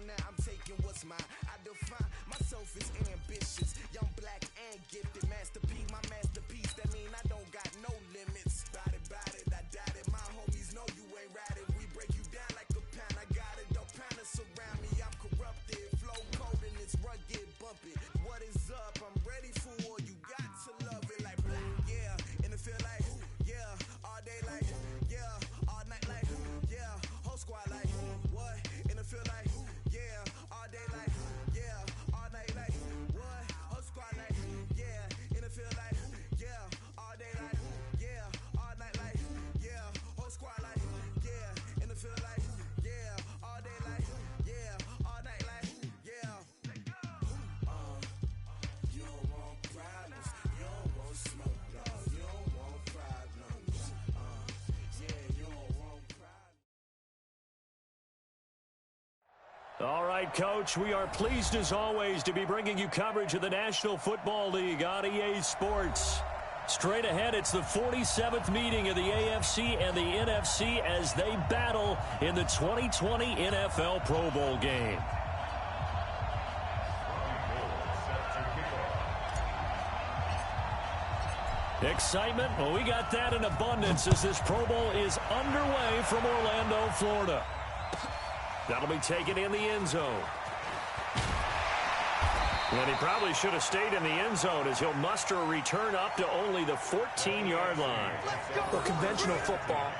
now I'm taking what's mine. I define myself as ambitious, young, black, and gifted. Masterpiece, my masterpiece. That mean I don't got no limits. Bout it, I doubt it. My homies know you ain't ratted. We break you down like a pound. I got it, don't panic surround me. I'm corrupted, flow cold and it's rugged, bumpy. What is up? I'm ready for war. You got to love it like black, yeah. And it feel like, yeah. All day like, yeah. All night like, yeah. Whole squad like, what? And it feel like, yeah. All day like, yeah. All night like, what? Whole squad like, yeah. And it feel like, yeah. All day like, yeah. All night like, yeah. Whole squad like, yeah. And it feel like, yeah. All day like, yeah. All night like, yeah. You don't want problems. You don't want smoke, no. You don't want problems. Yeah, you don't want problems. All right, Coach, we are pleased as always to be bringing you coverage of the National Football League on EA Sports. Straight ahead, it's the 47th meeting of the AFC and the NFC as they battle in the 2020 NFL Pro Bowl game. Excitement? Well, we got that in abundance as this Pro Bowl is underway from Orlando, Florida. That'll be taken in the end zone. And he probably should have stayed in the end zone as he'll muster a return up to only the 14-yard line. Well, conventional football.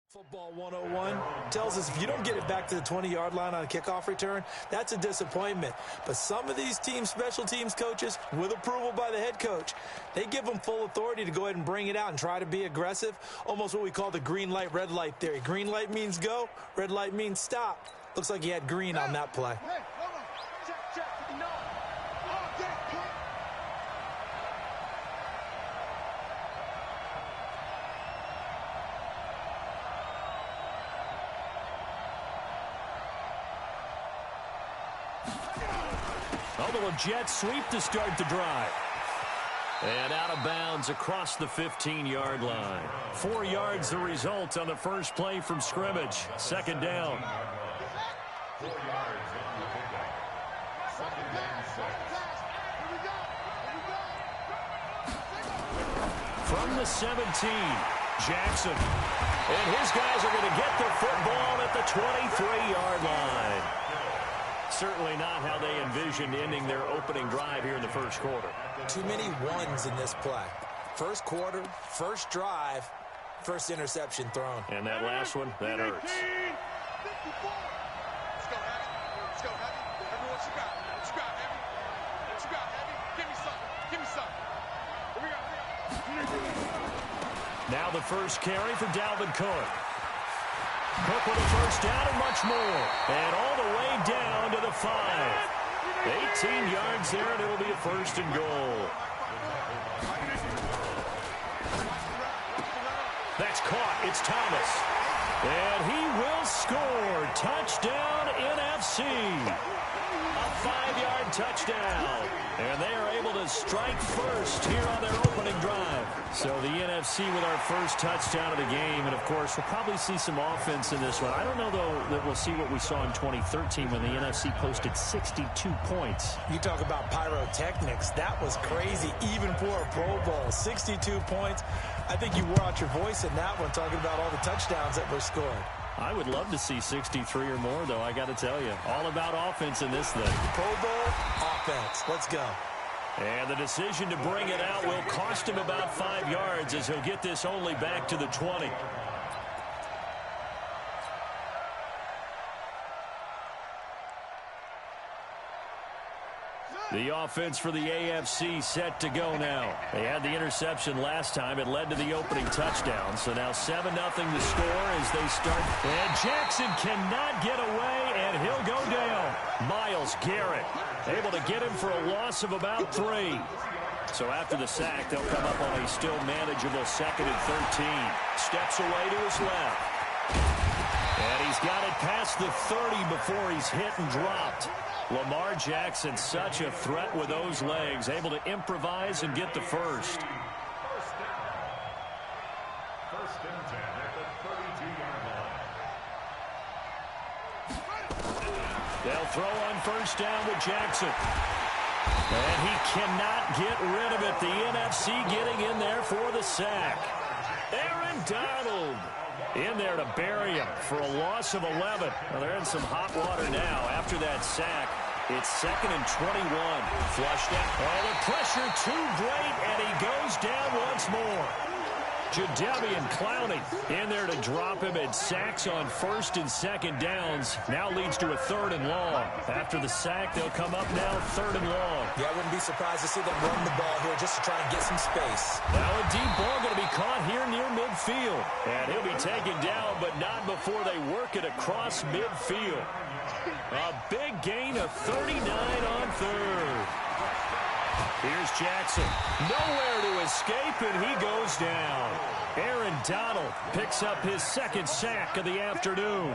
Football 101 tells us if you don't get it back to the 20-yard line on a kickoff return, that's a disappointment. But some of these team special teams coaches, with approval by the head coach, they give them full authority to go ahead and bring it out and try to be aggressive, almost what we call the green light, red light theory. Green light means go, red light means stop. Looks like he had green on that play. Hey, hold on. Check. No. Oh, get it. A jet sweep to start the drive. And out of bounds across the 15-yard line. 4 yards the result on the first play from scrimmage. Second down. 4 yards on the pickup. Second down, 6. Here we go. From the 17, Jackson. And his guys are going to get the football at the 23-yard line. Certainly not how they envisioned ending their opening drive here in the first quarter. Too many ones in this play. First quarter, first drive, first interception thrown. And that last one, that hurts. 54. Let's go, Heavy. Let's go, Heavy. Everyone, what you got? What you got, Heavy? What you got, Heavy? Give me something. Give me something. Here we go. Now the first carry for Dalvin Cook. Cook with a first down and much more. And all the way down to the 5. 18 yards there, and it'll be a first and goal. That's caught. It's Thomas. And he will score. Touchdown, NFC. A 5-yard touchdown. And they are able to strike first here on their opening drive. So the NFC with our first touchdown of the game. And, of course, we'll probably see some offense in this one. I don't know, though, that we'll see what we saw in 2013 when the NFC posted 62 points. You talk about pyrotechnics. That was crazy, even for a Pro Bowl. 62 points. I think you wore out your voice in that one, talking about all the touchdowns that were scored. I would love to see 63 or more, though, I got to tell you. All about offense in this thing. Pro Bowl, offense. Let's go. And the decision to bring it out will cost him about 5 yards as he'll get this only back to the 20. The offense for the AFC set to go now. They had the interception last time. It led to the opening touchdown. So now 7-0 to score as they start. And Jackson cannot get away, and he'll go down. Myles Garrett able to get him for a loss of about 3. So after the sack, they'll come up on a still manageable 2nd and 13. Steps away to his left. And he's got it past the 30 before he's hit and dropped. Lamar Jackson, such a threat with those legs, able to improvise and get the first. First and 10 at the 32-yard line. They'll throw on first down with Jackson. And he cannot get rid of it. The NFC getting in there for the sack. Aaron Donald in there to bury him for a loss of 11. Well, they're in some hot water now after that sack. It's 2nd and 21. Flushed out. Oh, the pressure too great, and he goes down once more. Jadeveon Clowney in there to drop him, and sacks on 1st and 2nd downs. Now leads to a 3rd and long. After the sack, they'll come up now 3rd and long. Yeah, I wouldn't be surprised to see them run the ball here just to try and get some space. Now a deep ball going to be caught here near midfield. And he'll be taken down, but not before they work it across midfield. A big gain of 39 on 3rd. Here's Jackson. Nowhere to escape, and he goes down. Aaron Donald picks up his 2nd sack of the afternoon.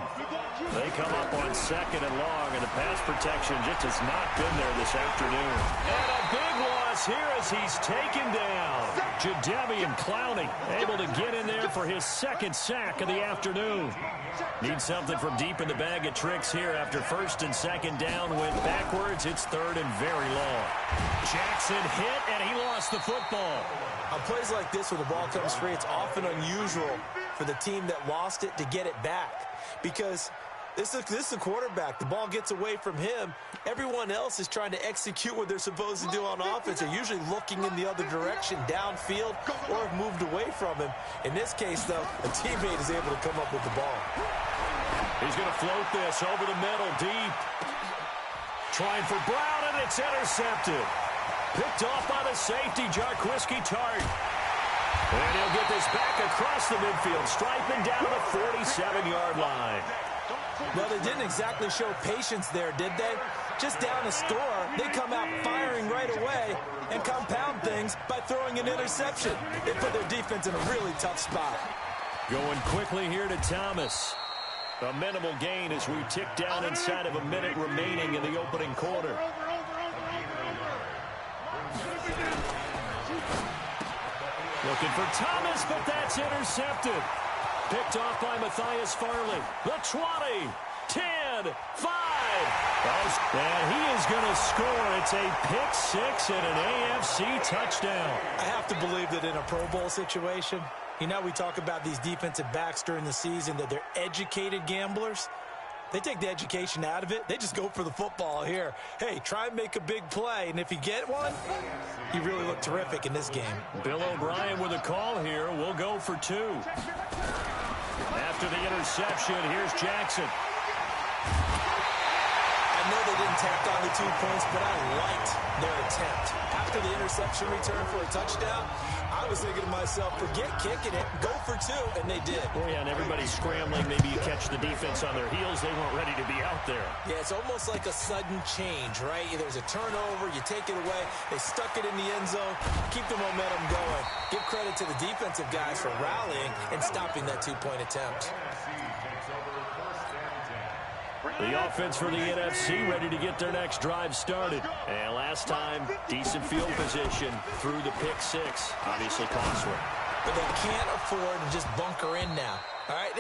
They come up on 2nd and long, and the pass protection just has not been there this afternoon. And a big loss here as he's taken down. Jadeveon Clowney able to get in there for his 2nd sack of the afternoon. Need something from deep in the bag of tricks here after 1st and 2nd down went backwards. It's 3rd and very long. Jackson hit, and he lost the football. On plays like this where the ball comes free, it's often unusual for the team that lost it to get it back. Because this is the quarterback. The ball gets away from him. Everyone else is trying to execute what they're supposed to do on offense. They're usually looking in the other direction, downfield, or have moved away from him. In this case, though, a teammate is able to come up with the ball. He's going to float this over the middle, deep. Trying for Brown, and it's intercepted. Picked off by the safety, Jarquiski Tart. And he'll get this back across the midfield, striping down the 47-yard line. Well, they didn't exactly show patience there, did they? Just down a score, they come out firing right away and compound things by throwing an interception. They put their defense in a really tough spot. Going quickly here to Thomas. A minimal gain as we tick down inside of a minute remaining in the opening quarter. Looking for Thomas, but that's intercepted. Picked off by Matthias Farley. The 20, 10, 5. And he is going to score. It's a pick 6 and an AFC touchdown. I have to believe that in a Pro Bowl situation, you know, we talk about these defensive backs during the season, that they're educated gamblers. They take the education out of it. They just go for the football here. Hey, try and make a big play, and if you get one, you really look terrific in this game. Bill O'Brien with a call here. We'll go for 2. After the interception, here's Jackson. I know they didn't tack on the 2 points, but I liked their attempt. After the interception return for a touchdown, I was thinking to myself, forget kicking it, go for 2, and they did. Oh, yeah, and everybody's scrambling. Maybe you catch the defense on their heels. They weren't ready to be out there. Yeah, it's almost like a sudden change, right? There's a turnover, you take it away, they stuck it in the end zone, keep the momentum going. Give credit to the defensive guys for rallying and stopping that 2-point attempt. The offense for the NFC ready to get their next drive started. And last time, decent field position through the pick six. Obviously costly. But they can't afford to just bunker in now. All right,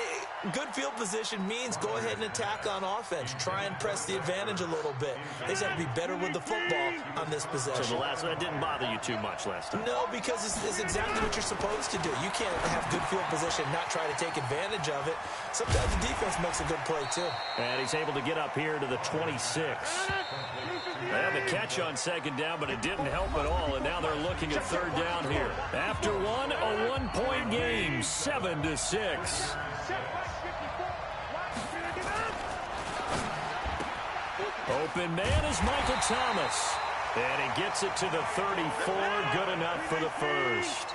good field position means go ahead and attack on offense. Try and press the advantage a little bit. They just have to be better with the football on this possession. So the last one didn't bother you too much last time? No, because it's exactly what you're supposed to do. You can't have good field position and not try to take advantage of it. Sometimes the defense makes a good play, too. And he's able to get up here to the 26. They had the catch on second down, but it didn't help at all, and now they're looking at third down here. After one, a one-point game, 7-6. Open man is Michael Thomas. And he gets it to the 34. Good enough for the first.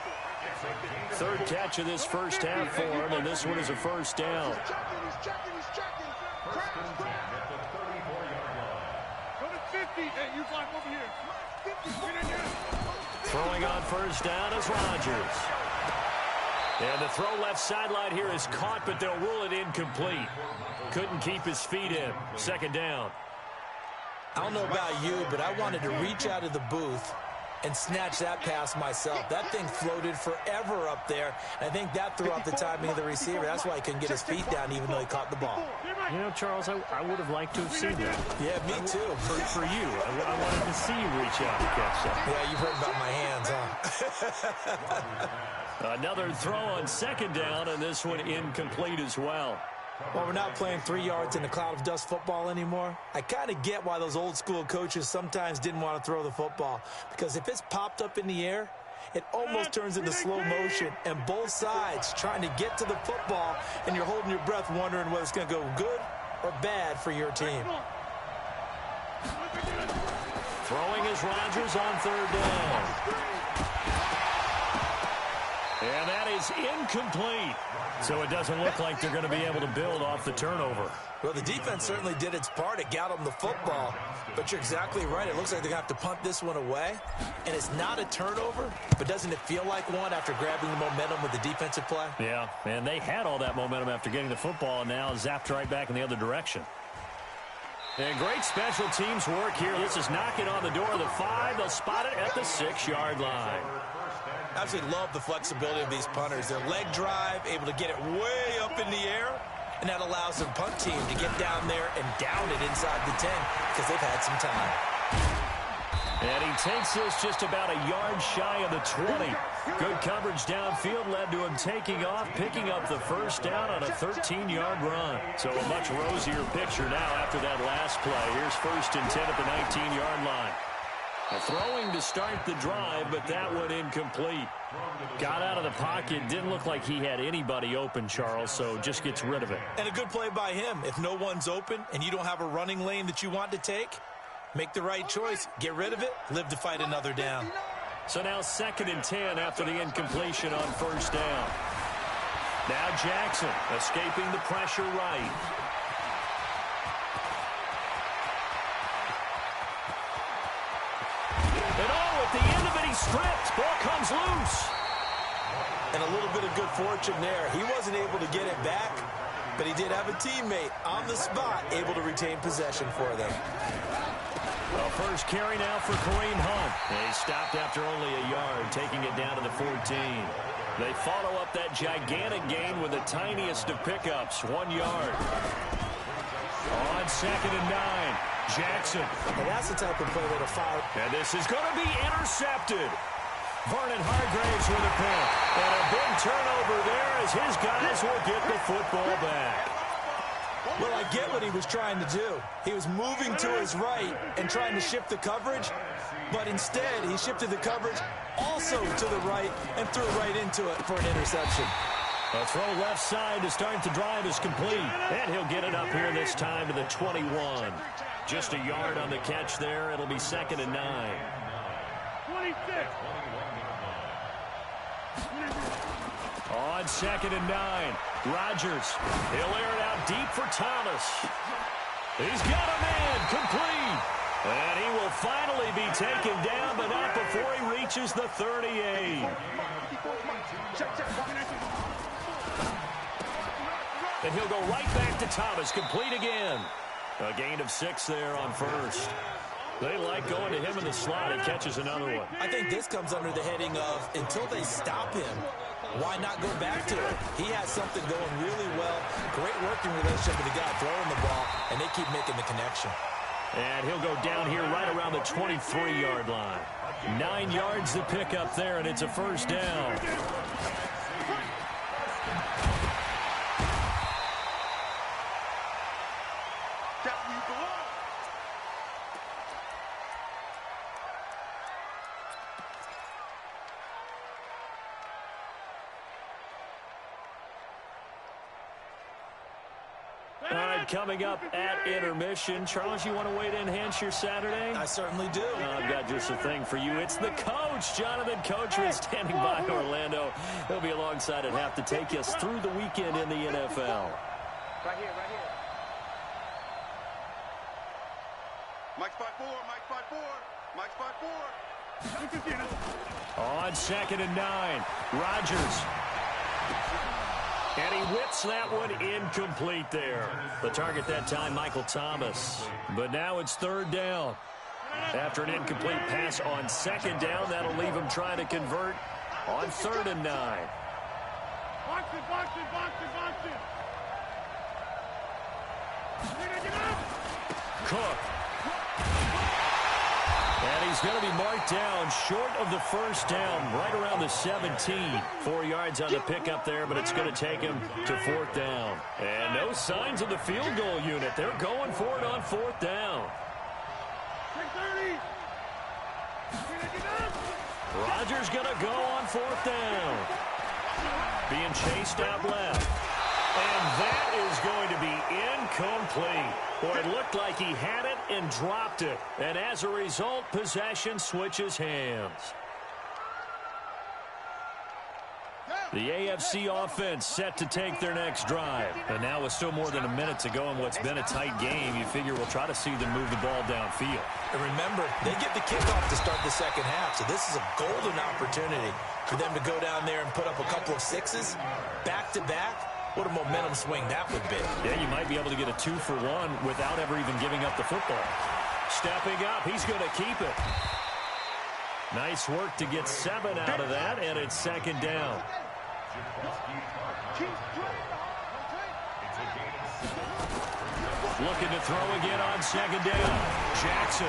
Third catch of this first half for him, and this one is a first down. He's checking. First and 10 at the 34-yard line. Go to 50. Hey, you climb over here. 50. Get in there. Throwing on first down is Rodgers. And the throw left sideline here is caught, but they'll rule it incomplete. Couldn't keep his feet in. Second down. I don't know about you, but I wanted to reach out of the booth and snatch that pass myself. That thing floated forever up there. I think that threw off the timing of the receiver. That's why he couldn't get his feet down even though he caught the ball. You know, Charles, I would have liked to have seen that. Yeah, me too. For you. I wanted to see you reach out and catch that. Yeah, you've heard about my hands, huh? Another throw on second down, and this one incomplete as well. Well, we're not playing 3 yards in a cloud of dust football anymore. I kind of get why those old school coaches sometimes didn't want to throw the football. Because if it's popped up in the air, it almost turns into slow motion. And both sides trying to get to the football, and you're holding your breath wondering whether it's going to go good or bad for your team. Throwing is Rodgers on third down. And that is incomplete. So it doesn't look like they're going to be able to build off the turnover. Well, the defense certainly did its part. It got them the football. But you're exactly right. It looks like they're going to have to punt this one away. And it's not a turnover, but doesn't it feel like one after grabbing the momentum with the defensive play? Yeah, and they had all that momentum after getting the football, and now zapped right back in the other direction. And great special teams work here. This is knocking on the door of the 5. They'll spot it at the 6-yard line. I absolutely love the flexibility of these punters. Their leg drive, able to get it way up in the air, and that allows the punt team to get down there and down it inside the 10 because they've had some time. And he takes this just about a yard shy of the 20. Good coverage downfield led to him taking off, picking up the first down on a 13-yard run. So a much rosier picture now after that last play. Here's first and 10 at the 19-yard line. Throwing to start the drive, but that one incomplete. Got out of the pocket. Didn't look like he had anybody open, Charles, so just gets rid of it. And a good play by him. If no one's open and you don't have a running lane that you want to take, make the right choice. Get rid of it. Live to fight another down. So now second and 10 after the incompletion on first down. Now Jackson escaping the pressure right. And at the end of it, he's stripped. Ball comes loose. And a little bit of good fortune there. He wasn't able to get it back, but he did have a teammate on the spot able to retain possession for them. Well, first carry now for Kareem Hunt. He stopped after only a yard, taking it down to the 14. They follow up that gigantic gain with the tiniest of pickups, 1 yard. On second and 9. Jackson. And that's the type of play that'll fire. And this is going to be intercepted. Vernon Hargraves with a pick. And a big turnover there as his guys will get the football back. Well, I get what he was trying to do. He was moving to his right and trying to shift the coverage, but instead he shifted the coverage also to the right and threw right into it for an interception. A throw left side to start the drive is complete. And he'll get it up here this time to the 21. Just a yard on the catch there. It'll be second and 9. 26. On second and 9. Rodgers. He'll air it out deep for Thomas. He's got a man complete. And he will finally be taken down, but not before he reaches the 38. And he'll go right back to Thomas, complete again. A gain of 6 there on first. They like going to him in the slot. He catches another one. I think this comes under the heading of until they stop him, why not go back to it? He has something going really well. Great working relationship with the guy throwing the ball, and they keep making the connection. And he'll go down here right around the 23-yard line. 9 yards to pick up there, and it's a first down. All right, coming up at intermission. Charles, you want to wait to enhance your Saturday? I certainly do. I've got just a thing for you. It's the coach, Jonathan Coachman, standing by Orlando. He'll be alongside at half to take us through the weekend in the NFL. Right here, right here. Mike spot 4, Mike spot 4, Mike spot 4. On 2nd and 9, Rodgers. And he whips that one incomplete there. The target that time, Michael Thomas. But now it's 3rd down. After an incomplete pass on 2nd down, that'll leave him trying to convert on 3rd and 9. Box it, box it, box it, box it. Cook. And he's going to be marked down short of the first down, right around the 17. 4 yards on the pickup there, but it's going to take him to 4th down. And no signs of the field goal unit. They're going for it on 4th down. Rodgers going to go on 4th down. Being chased out left. And that is going to be incomplete. Boy, it looked like he had it and dropped it. And as a result, possession switches hands. The AFC offense set to take their next drive. And now with still more than a minute to go in what's been a tight game, you figure we'll try to see them move the ball downfield. And remember, they get the kickoff to start the second half, so this is a golden opportunity for them to go down there and put up a couple of sixes back-to-back. What a momentum swing that would be. Yeah, you might be able to get a 2-for-1 without ever even giving up the football. Stepping up, he's going to keep it. Nice work to get 7 out of that, and it's 2nd down. Looking to throw again on 2nd down. Jackson.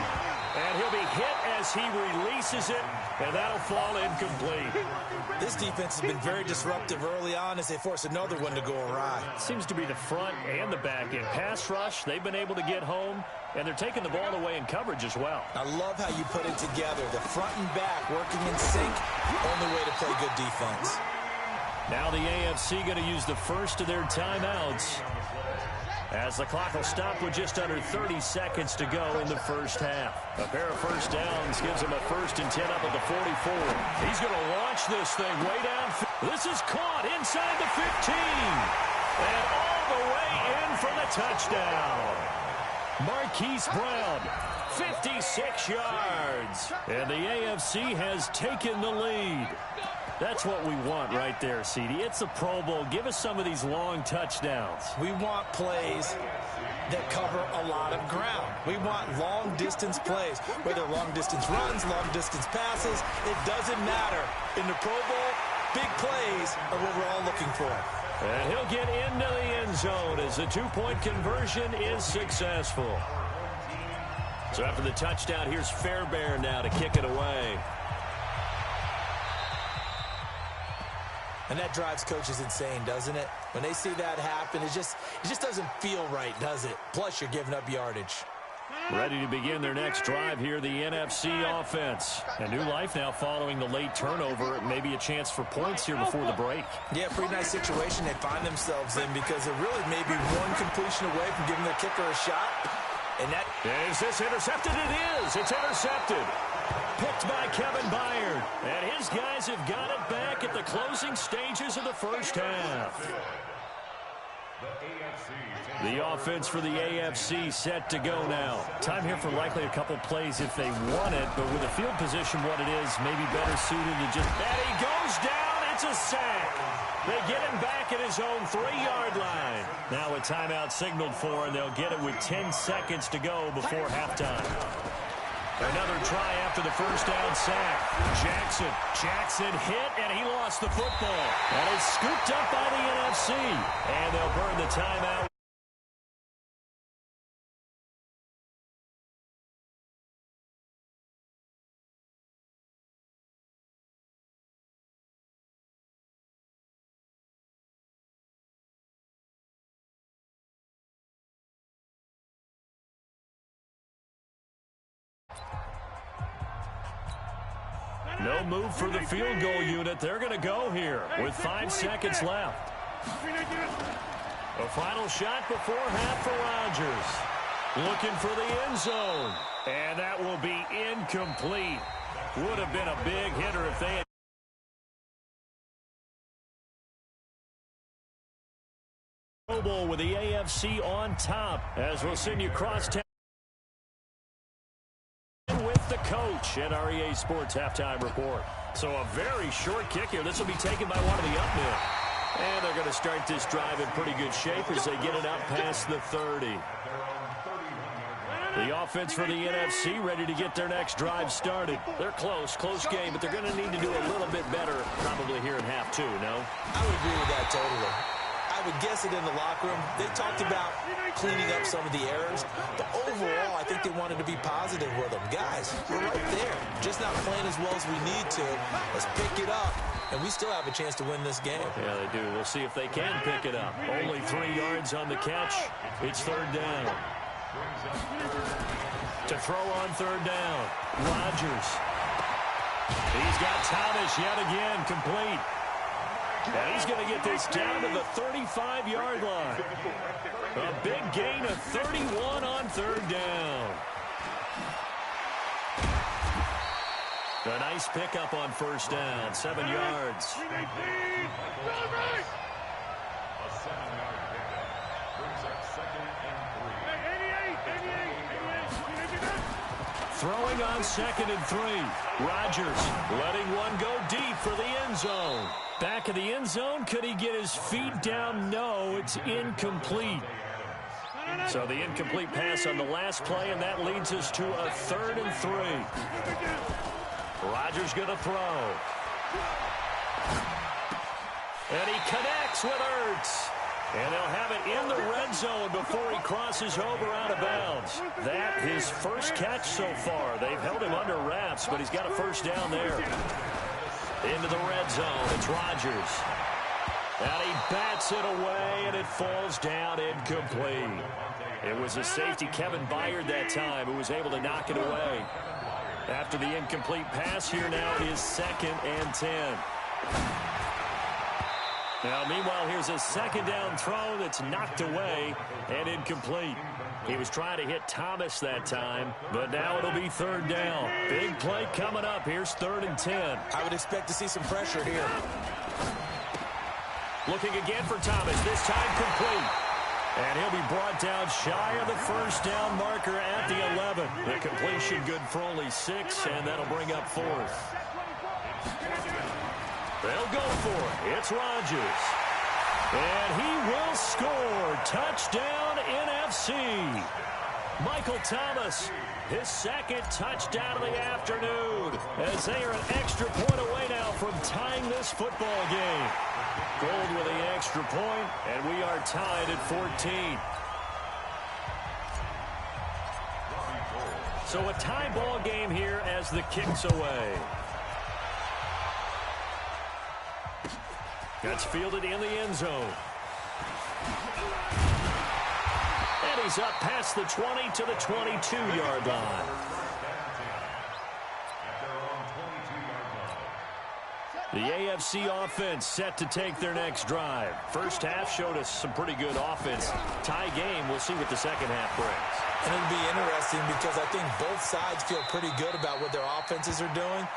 And he'll be hit as he releases it, and that'll fall incomplete. This defense has been very disruptive early on as they force another one to go awry. Seems to be the front and the back end. Pass rush, they've been able to get home, and they're taking the ball away in coverage as well. I love how you put it together. The front and back working in sync, only way to play good defense. Now the AFC going to use the first of their timeouts, as the clock will stop with just under 30 seconds to go in the first half. A pair of first downs gives him a 1st and 10 up at the 44. He's going to launch this thing way down. This is caught inside the 15. And all the way in for the touchdown. Marquise Brown, 56 yards. And the AFC has taken the lead. That's what we want right there, CD. It's a Pro Bowl. Give us some of these long touchdowns. We want plays that cover a lot of ground. We want long-distance plays, whether long-distance runs, long-distance passes. It doesn't matter. In the Pro Bowl, big plays are what we're all looking for. And he'll get into the end zone as the 2-point conversion is successful. So after the touchdown, here's Fairbairn now to kick it away. And that drives coaches insane, doesn't it? When they see that happen, it just doesn't feel right, does it? Plus, you're giving up yardage. Ready to begin their next drive here, the NFC offense. A new life now following the late turnover. Maybe a chance for points here before the break. Yeah, pretty nice situation they find themselves in because they're really maybe one completion away from giving their kicker a shot. And that... Is this intercepted? It is. It's intercepted. Picked by Kevin Byard. And his guys have got it back at the closing stages of the first half. The offense for the AFC set to go now. Time here for likely a couple plays if they want it, but with the field position what it is, maybe better suited to just... And he goes down. It's a sack. They get him back at his own 3-yard line. Now a timeout signaled for, and they'll get it with 10 seconds to go before halftime. Another try after the first down sack. Jackson hit, and he lost the football. And it's scooped up by the NFC. And they'll burn the timeout. No move for the field goal unit. They're going to go here with 5 seconds left. A final shot before half for Rodgers. Looking for the end zone. And that will be incomplete. Would have been a big hitter if they had Bowl with the AFC on top as we'll send you cross-town with the coach at REA Sports Halftime Report. So a very short kick here. This will be taken by one of the up men. And they're going to start this drive in pretty good shape as they get it up past the 30. The offense for the NFC ready to get their next drive started. They're close game, but they're going to need to do a little bit better probably here in half two, no? I would agree with that totally. I would guess it in the locker room. They talked about cleaning up some of the errors, but overall, I think they wanted to be positive with them. Guys, we're right there. Just not playing as well as we need to. Let's pick it up, and we still have a chance to win this game. Yeah, they do. We'll see if they can pick it up. Only 3 yards on the catch. It's third down. To throw on third down, Rodgers. He's got Thomas yet again, complete. And he's going to get this down to the 35-yard line. A big gain of 31 on third down. A nice pickup on first down, 7 yards. A 7-yard pickup brings up 2nd and 3. Throwing on 2nd and 3. Rodgers letting one go deep for the end zone. Back of the end zone. Could he get his feet down? No, it's incomplete. So the incomplete pass on the last play, and that leads us to a 3rd and 3. Rodgers going to throw. And he connects with Ertz. And they'll have it in the red zone before he crosses over out of bounds. That his first catch so far. They've held him under wraps, but he's got a first down there. Into the red zone. It's Rodgers. And he bats it away, and it falls down incomplete. It was a safety, Kevin Byard, that time, who was able to knock it away. After the incomplete pass, here now is 2nd and 10. Now, meanwhile, here's a second down throw that's knocked away and incomplete. He was trying to hit Thomas that time, but now it'll be 3rd down. Big play coming up. Here's 3rd and 10. I would expect to see some pressure here. Looking again for Thomas, this time complete. And he'll be brought down shy of the first down marker at the 11. The completion good for only 6, and that'll bring up 4th. They'll go for it. It's Rodgers. And he will score. Touchdown, NFC. Michael Thomas, his 2nd touchdown of the afternoon, as they are an extra point away now from tying this football game. Gold with the extra point, and we are tied at 14. So a tie ball game here as the kick's away. That's fielded in the end zone. And he's up past the 20 to the 22-yard line. The AFC offense set to take their next drive. First half showed us some pretty good offense. Tie game, we'll see what the second half brings. And it'll be interesting because I think both sides feel pretty good about what their offenses are doing.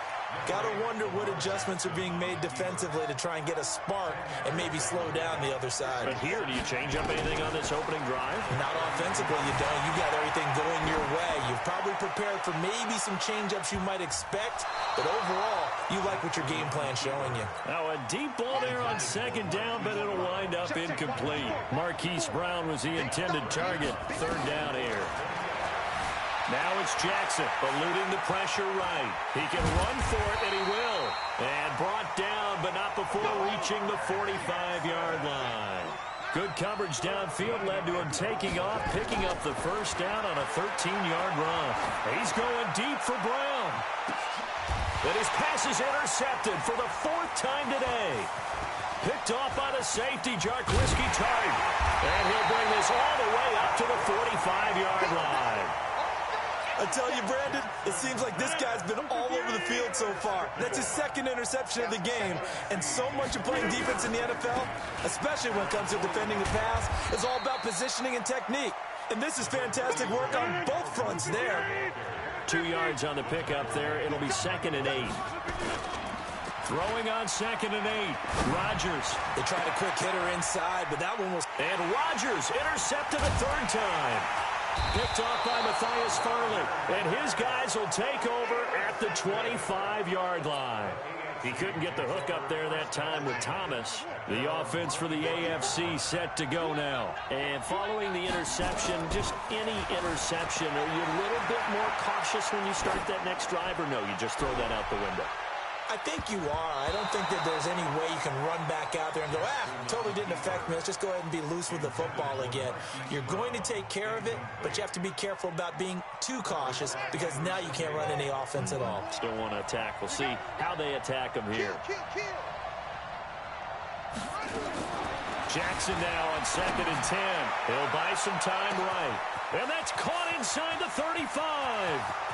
Gotta wonder what adjustments are being made defensively to try and get a spark and maybe slow down the other side. But here, do you change up anything on this opening drive? Not offensively, you don't. You got everything going your way. You've probably prepared for maybe some change-ups you might expect, but overall, you like what your game plan's showing you. Now, a deep ball there on second down, but it'll wind up incomplete. Marquise Brown was the intended target. Third down here. Now it's Jackson, eluding the pressure right. He can run for it, and he will. And brought down, but not before reaching the 45-yard line. Good coverage downfield led to him taking off, picking up the first down on a 13-yard run. He's going deep for Brown. And his pass is intercepted for the fourth time today. Picked off by the safety, Jarkwiski Tart. And he'll bring this all the way up to the 45-yard line. I tell you, Brandon, it seems like this guy's been all over the field so far. That's his second interception of the game. And so much of playing defense in the NFL, especially when it comes to defending the pass, is all about positioning and technique. And this is fantastic work on both fronts there. 2 yards on the pickup there. It'll be 2nd and 8. Throwing on 2nd and 8. Rodgers. They tried a quick hitter inside, but that one was... And Rodgers intercepted a third time. Picked off by Matthias Farley. And his guys will take over at the 25-yard line. He couldn't get the hook up there that time with Thomas. The offense for the AFC set to go now. And following the interception, just any interception, are you a little bit more cautious when you start that next drive, or no, you just throw that out the window? I think you are. I don't think that there's any way you can run back out there and go, totally didn't affect me. Let's just go ahead and be loose with the football again. You're going to take care of it, but you have to be careful about being too cautious because now you can't run any offense at all. Still want to attack. We'll see how they attack him here. Jackson now on 2nd and 10. He'll buy some time right. And that's caught inside the 35.